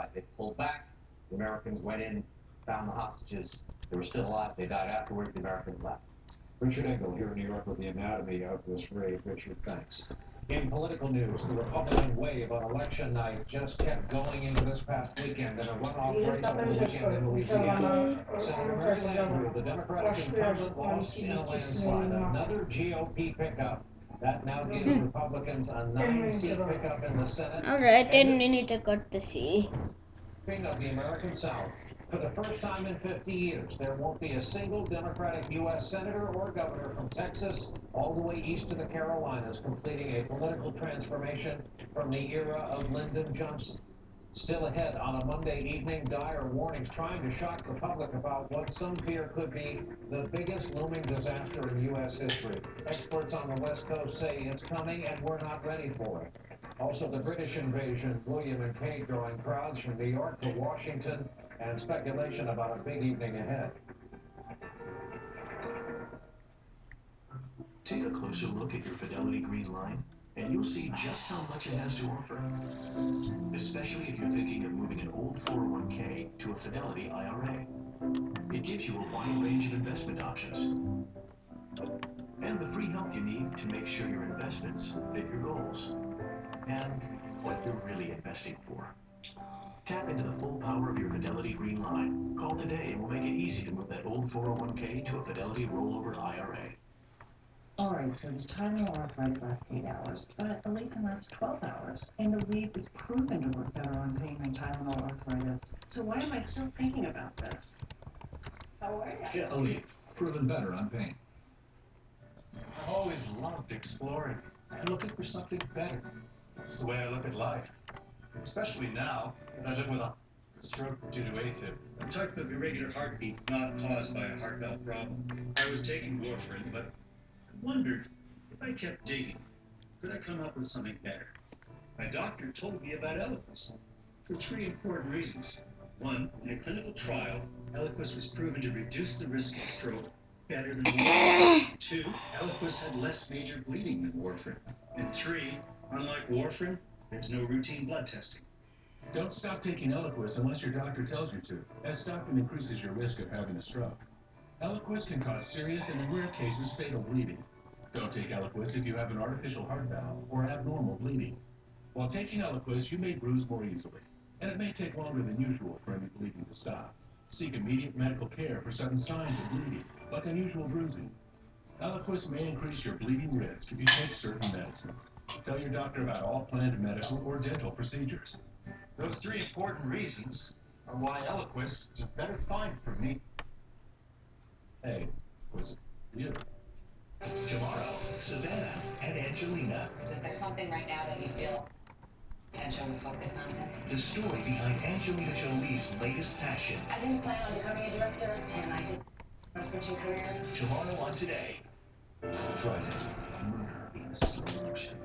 fight. They pulled back. The Americans went in, found the hostages. They were still alive. They died afterwards. The Americans left. Richard Engel here in New York with the anatomy of this raid. Richard, thanks. In political news, the Republican wave on election night just kept going into this past weekend in a runoff race over the weekend in Louisiana. Senator Mary Landrieu, the Democratic incumbent, lost in a landslide. Another GOP pickup. That now gives Republicans a 9-seat pickup in the Senate. Alright, 10 minutes courtesy. Of the American South. For the first time in 50 years, there won't be a single Democratic U.S. senator or governor from Texas all the way east to the Carolinas completing a political transformation from the era of Lyndon Johnson. Still ahead on a Monday evening, dire warnings trying to shock the public about what some fear could be the biggest looming disaster in U.S. history. Experts on the West Coast say it's coming and we're not ready for it. Also, the British invasion, William and Kate drawing crowds from New York to Washington, and speculation about a big evening ahead. Take a closer look at your Fidelity Green Line, and you'll see just how much it has to offer. Especially if you're thinking of moving an old 401k to a Fidelity IRA. It gives you a wide range of investment options, and the free help you need to make sure your investments fit your goals and what you're really investing for. Tap into the full power of your Fidelity Green Line. Call today and we'll make it easy to move that old 401k to a Fidelity rollover IRA. Alright, so the Tylenol arthritis lasts 8 hours, but Aleve can last 12 hours. And Aleve is proven to work better on pain than Tylenol arthritis. So why am I still thinking about this? How are you? Get Aleve, proven better on pain. I've always loved exploring and looking for something better. It's the way I look at life. Especially now that I live with a stroke due to AFib. A type of irregular heartbeat not caused by a heart valve problem. I was taking warfarin, but I wondered if I kept digging, could I come up with something better? My doctor told me about Eliquis for 3 important reasons. 1, in a clinical trial, Eliquis was proven to reduce the risk of stroke better than warfarin. 2, Eliquis had less major bleeding than warfarin. And 3, unlike warfarin, there's no routine blood testing. Don't stop taking Eliquis unless your doctor tells you to, as stopping increases your risk of having a stroke. Eliquis can cause serious and, in rare cases, fatal bleeding. Don't take Eliquis if you have an artificial heart valve or abnormal bleeding. While taking Eliquis, you may bruise more easily, and it may take longer than usual for any bleeding to stop. Seek immediate medical care for sudden signs of bleeding, like unusual bruising. Eliquis may increase your bleeding risk if you take certain medicines. Tell your doctor about all planned medical or dental procedures. Those 3 important reasons are why Eliquis is a better find for me. Hey, was it you? Tomorrow, Savannah and Angelina. Is there something right now that you feel attention was focused on this? The story behind Angelina Jolie's latest passion. I didn't plan on becoming a director, and I did switching careers. Tomorrow on Today. Friday, murder in slow motion.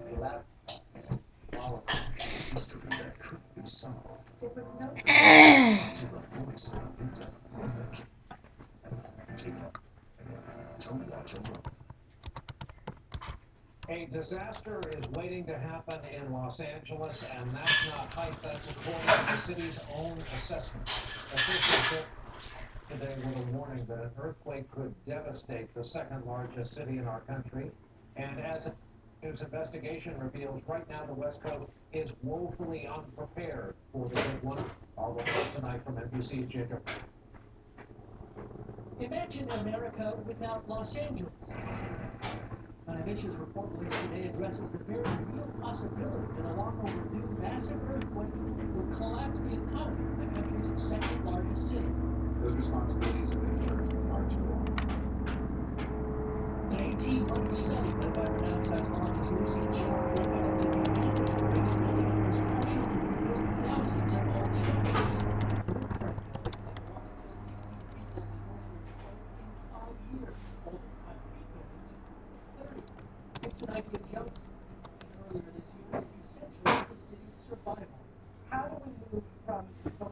History that could be solved. There was no... To the voice of Rita Wonder. Don't watch alone. A disaster is waiting to happen in Los Angeles, and that's not hype. That's according to the city's own assessment. Officials today with a warning that an earthquake could devastate the second largest city in our country. And as a news investigation reveals, right now the West Coast is woefully unprepared for the big one. Our report tonight from NBC's Jacob. Imagine America without Los Angeles. Navigation's report released today addresses the very real possibility that a long overdue massive earthquake will collapse the economy of the country's second largest city. Those responsibilities have been inherited far too long. An 18-month study